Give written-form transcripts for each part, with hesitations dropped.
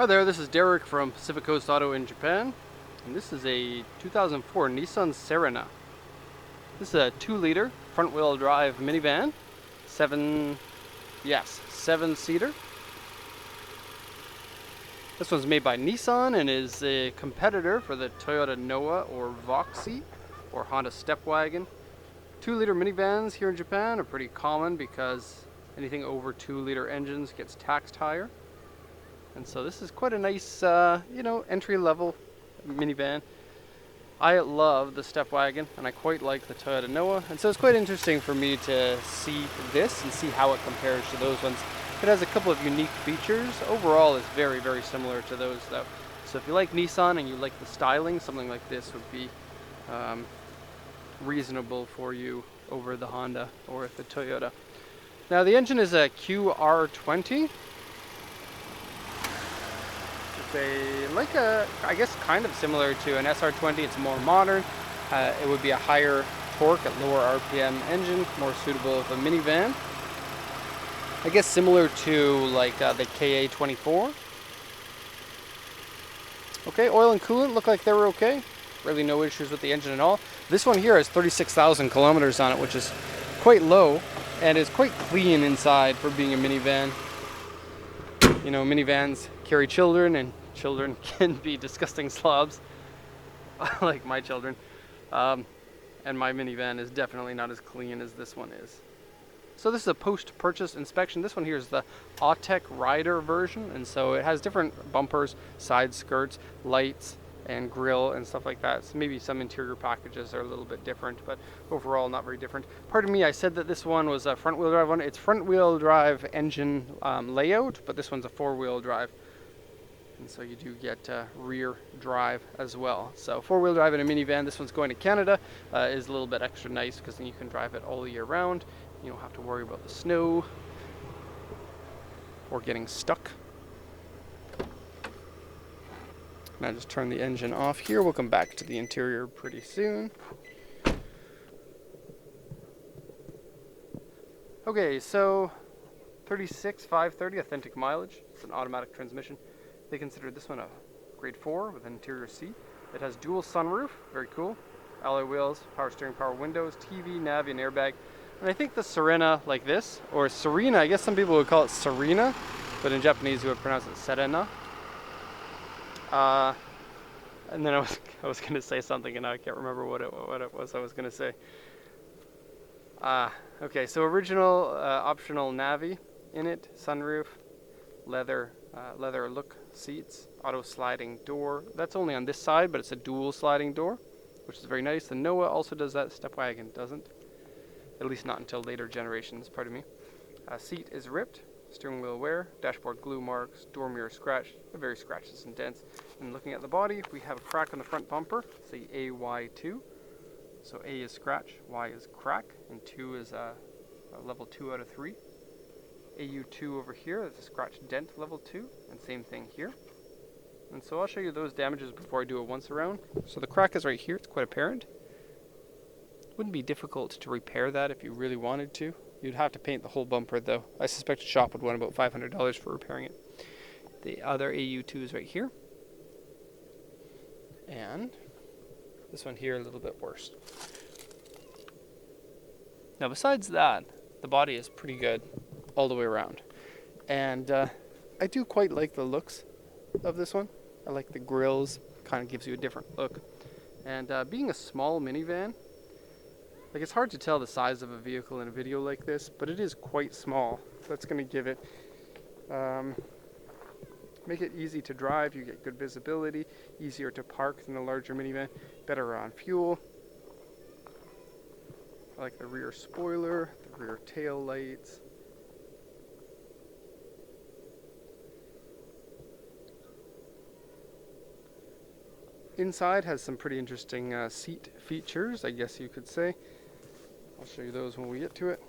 Hi there, this is Derek from Pacific Coast Auto in Japan, and this is a 2004 Nissan Serena. This is a 2-liter front-wheel drive minivan, seven-seater. This one's made by Nissan and is a competitor for the Toyota Noah or Voxy or Honda Stepwagon. 2-liter minivans here in Japan are pretty common because anything over 2-liter engines gets taxed higher. And so this is quite a nice, entry-level minivan. I love the Stepwagon, and I quite like the Toyota Noah, and so it's quite interesting for me to see this and see how it compares to those ones. It has a couple of unique features. Overall, it's very, very similar to those, though. So if you like Nissan and you like the styling, something like this would be reasonable for you over the Honda or the Toyota. Now, the engine is a QR20. I guess kind of similar to an SR20. It's more modern. It would be a higher torque at lower RPM engine, more suitable of a minivan. I guess similar to like the KA24. Okay, oil and coolant look like they were okay. Really no issues with the engine at all. This one here has 36,000 kilometers on it, which is quite low and is quite clean inside for being a minivan. You know, minivans carry children, and children can be disgusting slobs, like my children. And my minivan is definitely not as clean as this one is. So this is a post-purchase inspection. This one here is the Autech Ryder version, and so it has different bumpers, side skirts, lights, and grille and stuff like that. So maybe some interior packages are a little bit different, but overall not very different. Pardon me, I said that this one was a front-wheel drive one. It's front-wheel drive engine layout, but this one's a 4-wheel drive. And so you do get rear drive as well. So 4-wheel drive in a minivan. This one's going to Canada. Is a little bit extra nice because then you can drive it all year round. You don't have to worry about the snow or getting stuck. Now just turn the engine off here. We'll come back to the interior pretty soon. Okay, so 36,530 authentic mileage. It's an automatic transmission. They considered this one a grade 4 with an interior seat. It has dual sunroof, very cool. Alloy wheels, power steering, power windows, TV, nav, and airbag. And I think the Serena, like this, or Serena, I guess some people would call it Serena, but in Japanese you would pronounce it Serena. And then I was going to say something, and now I can't remember what it was I was going to say. Okay, so original optional Navi in it, sunroof, leather look seats, auto sliding door. That's only on this side, but it's a dual sliding door, which is very nice. The Noah also does that. Stepwagon doesn't, at least not until later generations. Pardon me. Seat is ripped. Steering wheel wear, dashboard glue marks, door mirror scratched, very scratches and dents. And looking at the body, we have a crack on the front bumper, say AY2. So A is scratch, Y is crack, and 2 is a level 2 out of 3. AU2 over here, that's a scratch dent level 2, and same thing here. And so I'll show you those damages before I do a once around. So the crack is right here, it's quite apparent. Wouldn't be difficult to repair that if you really wanted to. You'd have to paint the whole bumper, though. I suspect a shop would want about $500 for repairing it. The other AU2 is right here. And this one here a little bit worse. Now, besides that, the body is pretty good all the way around. And I do quite like the looks of this one. I like the grills. Kind of gives you a different look. And being a small minivan, like, it's hard to tell the size of a vehicle in a video like this, but it is quite small. That's going to give it, make it easy to drive. You get good visibility, easier to park than a larger minivan, better on fuel. I like the rear spoiler, the rear tail lights. Inside has some pretty interesting seat features, I guess you could say. I'll show you those when we get to it.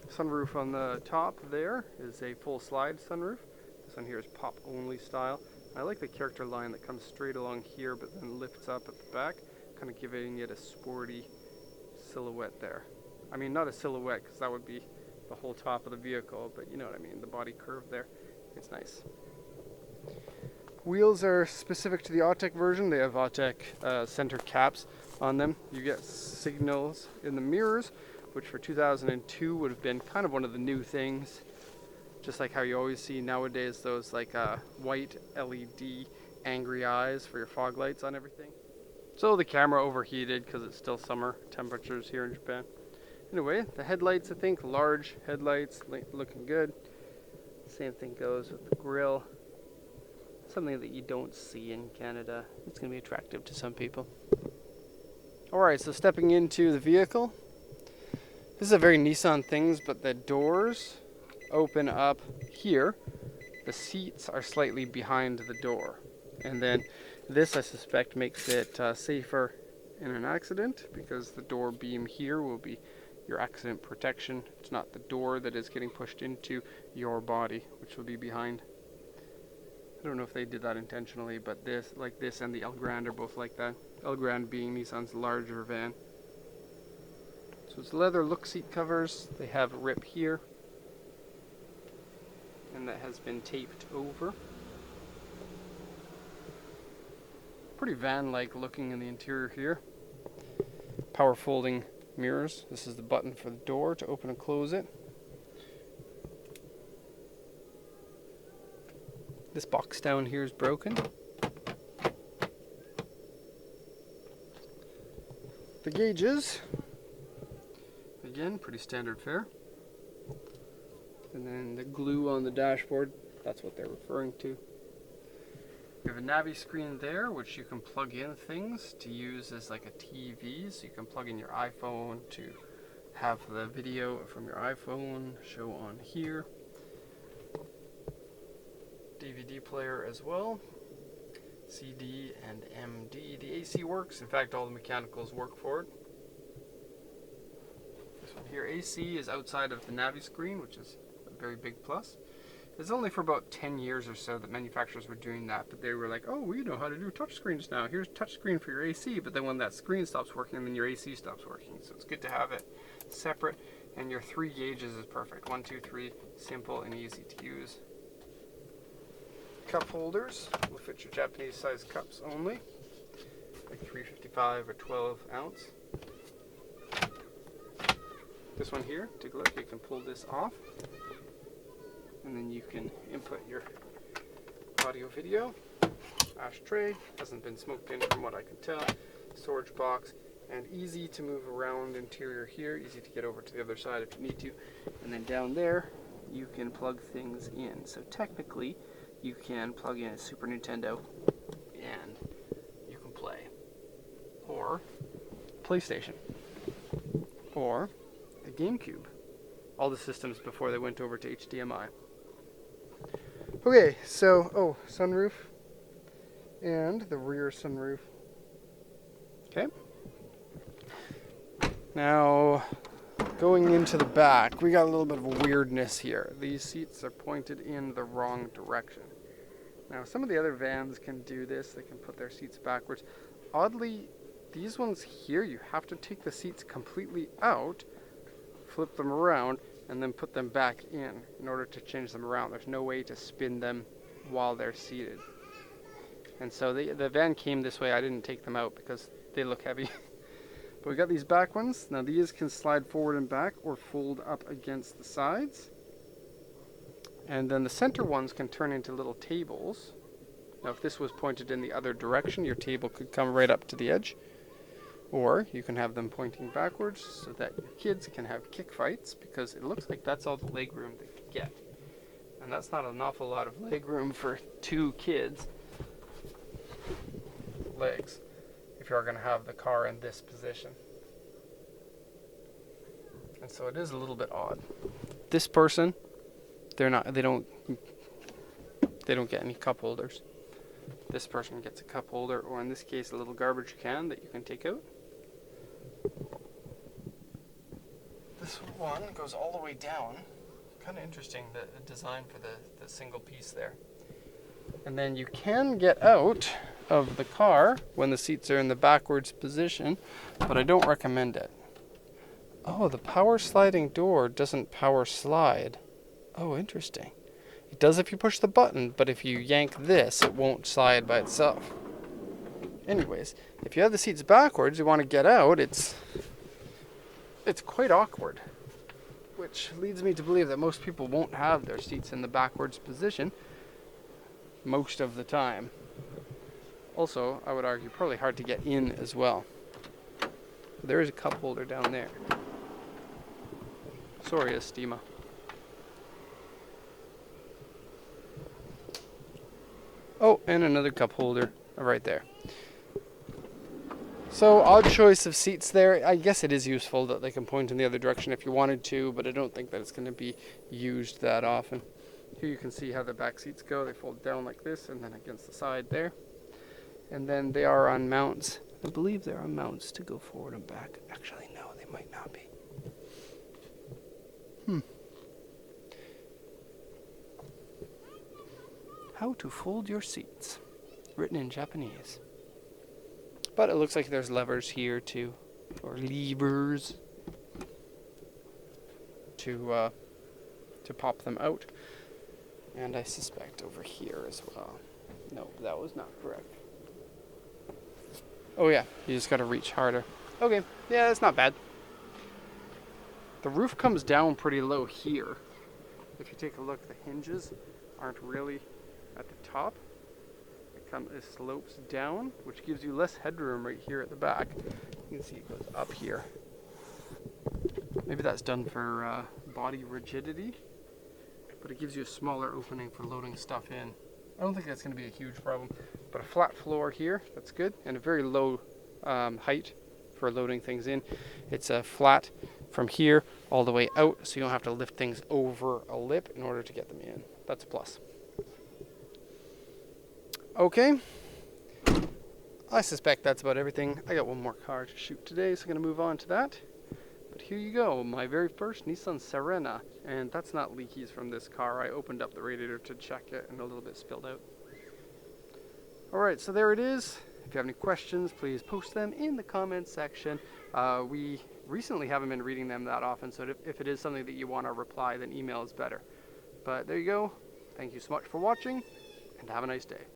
Sunroof on the top there is a full slide sunroof. This one here is pop only style. I like the character line that comes straight along here but then lifts up at the back, kind of giving it a sporty silhouette there. I mean, not a silhouette, because that would be the whole top of the vehicle, but you know what I mean, the body curve there. It's nice. Wheels are specific to the Autech version. They have Autech center caps on them. You get signals in the mirrors, which for 2002 would have been kind of one of the new things. Just like how you always see nowadays those like white LED angry eyes for your fog lights on everything. So the camera overheated because it's still summer temperatures here in Japan. Anyway, the headlights, I think, large headlights, looking good. Same thing goes with the grille. Something that you don't see in Canada. It's going to be attractive to some people. Alright, so stepping into the vehicle. This is a very Nissan things, but the doors open up here. The seats are slightly behind the door. And then this, I suspect, makes it safer in an accident, because the door beam here will be your accident protection. It's not the door that is getting pushed into your body, which will be behind. I don't know if they did that intentionally, but this, like this and the El Grande are both like that. El Grande being Nissan's larger van. So it's leather look seat covers. They have a rip here, and that has been taped over. Pretty van-like looking in the interior here. Power folding mirrors. This is the button for the door to open and close it. This box down here is broken. The gauges, again, pretty standard fare. And then the glue on the dashboard, that's what they're referring to. You have a Navi screen there, which you can plug in things to use as like a TV. So you can plug in your iPhone to have the video from your iPhone show on here. DVD player as well. CD and MD. The AC works. In fact, all the mechanicals work for it. This one here, AC is outside of the Navi screen, which is a very big plus. It's only for about 10 years or so that manufacturers were doing that, but they were like, oh, we know how to do touch screens now. Here's touch screen for your AC, but then when that screen stops working, then your AC stops working. So it's good to have it separate, and your 3 gauges is perfect. 1, 2, 3, simple and easy to use. Cup holders will fit your Japanese size cups only, like 355 or 12 ounce. This one here, take a look, you can pull this off, and then you can input your audio video. Ashtray, hasn't been smoked in from what I can tell. Storage box, and easy to move around interior here, easy to get over to the other side if you need to. And then down there, you can plug things in. So technically, you can plug in a Super Nintendo and you can play. Or PlayStation. Or a GameCube. All the systems before they went over to HDMI. Okay, so, sunroof. And the rear sunroof. Okay. Now, going into the back, we got a little bit of a weirdness here. These seats are pointed in the wrong direction. Now, some of the other vans can do this. They can put their seats backwards. Oddly, these ones here, you have to take the seats completely out, flip them around, and then put them back in order to change them around. There's no way to spin them while they're seated. And so the van came this way. I didn't take them out because they look heavy. But we got these back ones. Now these can slide forward and back or fold up against the sides. And then the center ones can turn into little tables. Now if this was pointed in the other direction, your table could come right up to the edge. Or you can have them pointing backwards so that your kids can have kick fights, because it looks like that's all the leg room they could get. And that's not an awful lot of leg room for 2 kids' legs if you're going to have the car in this position. And so it is a little bit odd. This person, they don't get any cup holders. This person gets a cup holder, or in this case a little garbage can that you can take out. This one goes all the way down. Kind of interesting, the design for the single piece there. And then you can get out of the car when the seats are in the backwards position, but I don't recommend it. Oh, the power sliding door doesn't power slide. Oh, interesting. It does if you push the button, but if you yank this, it won't slide by itself. Anyways, if you have the seats backwards, you want to get out, it's quite awkward. Which leads me to believe that most people won't have their seats in the backwards position most of the time. Also, I would argue probably hard to get in as well. There is a cup holder down there. Sorry, Estima. Oh, and another cup holder right there. So, odd choice of seats there. I guess it is useful that they can point in the other direction if you wanted to, but I don't think that it's going to be used that often. Here you can see how the back seats go. They fold down like this and then against the side there. And then they are on mounts. I believe they're on mounts to go forward and back. Actually, no, they might not be. How to fold your seats. Written in Japanese. But it looks like there's levers here too, or levers to pop them out. And I suspect over here as well. No, that was not correct. Oh yeah, you just gotta reach harder. Okay, yeah, that's not bad. The roof comes down pretty low here. If you take a look, the hinges aren't really at the top. It slopes down, which gives you less headroom right here at the back. You can see it goes up here. Maybe that's done for body rigidity, but it gives you a smaller opening for loading stuff in. I don't think that's going to be a huge problem, but a flat floor here, that's good, and a very low height for loading things in. It's a flat from here all the way out, so you don't have to lift things over a lip in order to get them in. That's a plus. Okay, I suspect that's about everything. I got one more car to shoot today, so I'm going to move on to that. But here you go, my very first Nissan Serena. And that's not leakies from this car. I opened up the radiator to check it and a little bit spilled out. Alright, so there it is. If you have any questions, please post them in the comments section. We recently haven't been reading them that often, so if it is something that you want to reply, then email is better. But there you go. Thank you so much for watching, and have a nice day.